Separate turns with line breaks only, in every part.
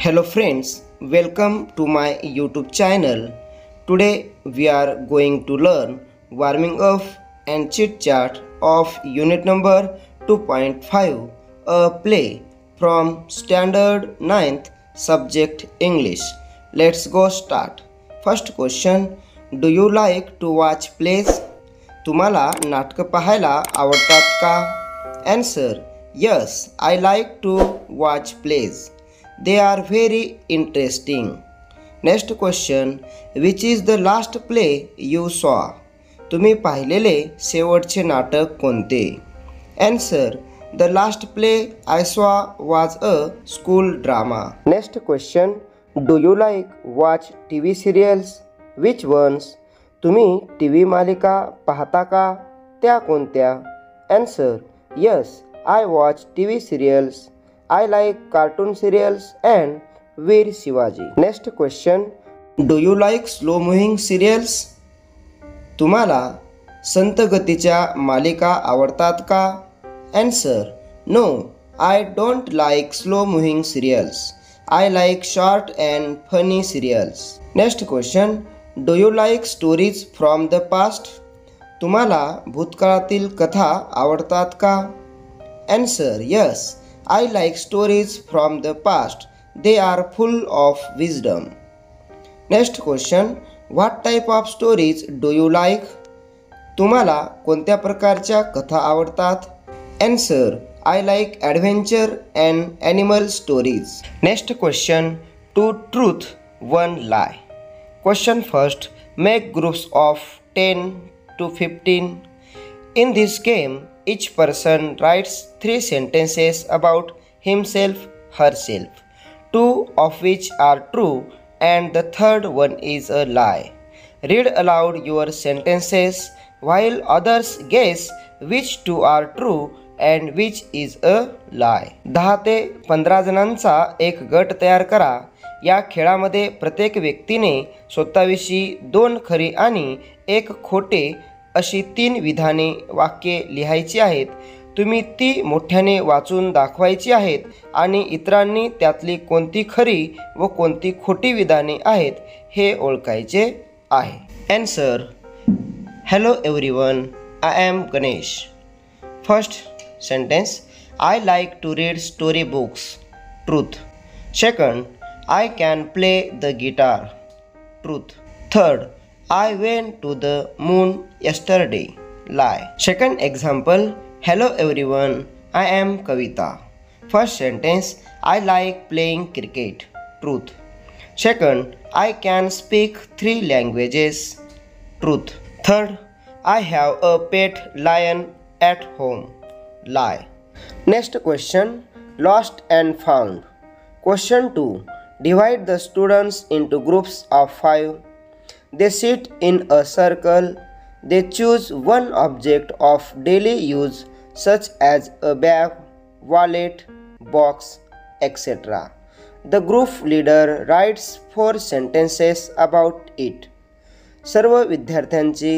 Hello friends, welcome to my YouTube channel. Today we are going to learn warming up and chit chat of unit number 2.5, a play from standard 9th subject English. Let's go start. First question, do you like to watch plays? तुम्हाला नाटकं पाहायला आवडतात का? Answer, yes, I like to watch plays. They are very interesting. Next question, which is the last play you saw? तुम्ही पाहिलेले शेवटचे नाटक कोणते? Answer, the last play I saw was a school drama. Next question, do you like watch TV serials? Which ones? तुम्ही TV मालिका पाहता का? त्या कोणत्या? Answer, yes, I watch TV serials. I like cartoon serials and Veer Shivaji. Next question, do you like slow moving serials? तुम्हाला संत गतीच्या मालिका आवडतात का? Answer, no, I don't like slow moving serials. I like short and funny serials. Next question, do you like stories from the past? तुम्हाला भूतकाळातील कथा आवडतात का? Answer, yes, I like stories from the past. They are full of wisdom. Next question, what type of stories do you like? तुम्हाला कोणत्या प्रकारच्या कथा आवडतात? Answer, I like adventure and animal stories. Next question, 2 truth, 1 lie. Question first, make groups of 10 to 15. In this game, each person writes 3 sentences about himself, herself, 2 of which are true and the third one is a lie. Read aloud your sentences while others guess which 2 are true and which is a lie. 10 ते 15 जणांचा एक गट तयार करा. या खेळामध्ये प्रत्येक व्यक्तीने स्वतःविषयी 2 खरी आणि 1 खोटे अशी 3 विधाने वाक्ये लिहायची आहेत. तुम्ही ती मोठ्याने वाचून दाखवायची आहेत आणि इतरांनी त्यातली कोणती खरी व कोणती खोटी विधाने आहेत हे ओळखायचे आहे. Answer, hello everyone, I am Ganesh. First sentence, I like to read story books. Truth. Second, I can play the guitar. Truth. Third, I went to the moon yesterday. Lie. Second example, hello everyone, I am Kavita. First sentence, I like playing cricket. Truth. Second, I can speak 3 languages. Truth. Third, I have a pet lion at home. Lie. Next question, lost and found. Question 2, divide the students into groups of 5. They sit in a circle. They choose one object of daily use such as a bag, wallet, box, etc. The group leader writes 4 sentences about it. सर्व विद्यार्थ्यांची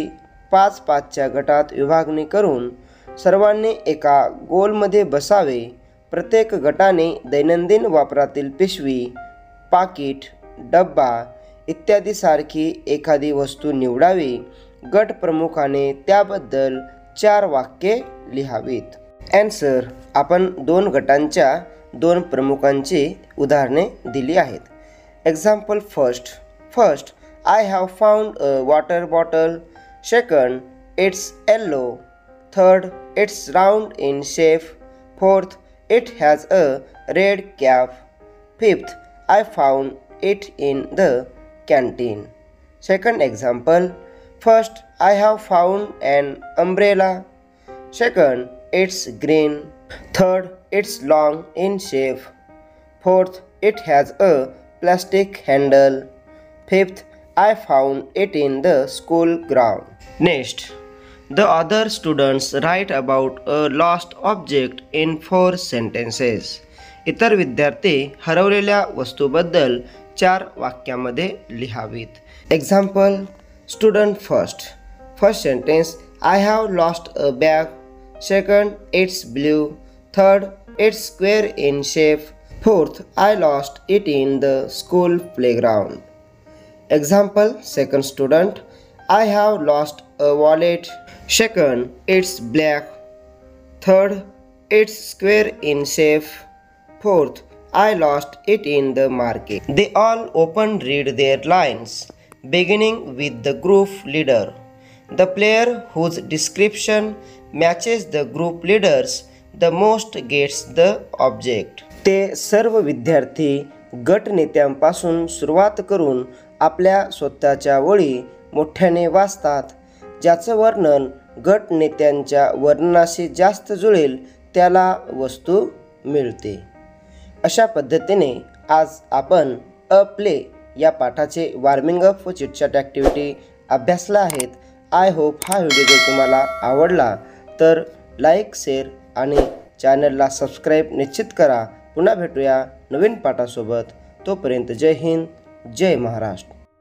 5-5च्या गटात विभागणी करून सर्वांनी एका गोलमध्ये बसावे. प्रत्येक गटाने दैनंदिन वापरातील पिशवी, पाकिट, डब्बा इत्यादी सारखी एखादी वस्तू निवडावी. गट प्रमुखाने त्याबद्दल 4 वाक्ये लिहावीत. Answer, आपण 2 गटांच्या 2 प्रमुखांची उदाहरणे दिली आहेत. Example first. First, I have found a water bottle. Second, it's yellow. Third, it's round in shape. Fourth, it has a red cap. Fifth, I found it in the canteen. Second example, first, I have found an umbrella. Second, it's green. Third, it's long in shape. Fourth, it has a plastic handle. Fifth, I found it in the school ground. Next, the other students write about a lost object in 4 sentences. इतर विद्यार्थी हरवलेल्या वस्तूबद्दल 4 वाक्यामध्ये लिहावीत. Example, student first. First sentence, I have lost a bag. Second, it's blue. Third, it's square in shape. Fourth, I lost it in the school playground. Example, second student, I have lost a wallet. Second, it's black. Third, it's square in shape. Fourth, I lost it in the market. They all open read their lines, beginning with the group leader. The player whose description matches the group leaders the most gets the object. ते सर्व विद्यार्थी गट नेत्यांपासून सुरुवात करून आपल्या स्वतःच्या ओळी मोठ्याने वाचतात. ज्याचं वर्णन गट नेत्यांच्या वर्णनाशी जास्त जुळेल त्याला वस्तू मिळते. अशा पद्धतीने आज आपण अ प्ले या पाठाचे वॉर्मिंग अप व चिटचॅट ॲक्टिव्हिटी अभ्यासला आहेत. आय होप हा व्हिडिओ जर तुम्हाला आवडला तर लाईक, शेअर आणि चॅनलला सबस्क्राईब निश्चित करा. पुन्हा भेटूया नवीन पाठासोबत. तोपर्यंत जय हिंद, जय महाराष्ट्र.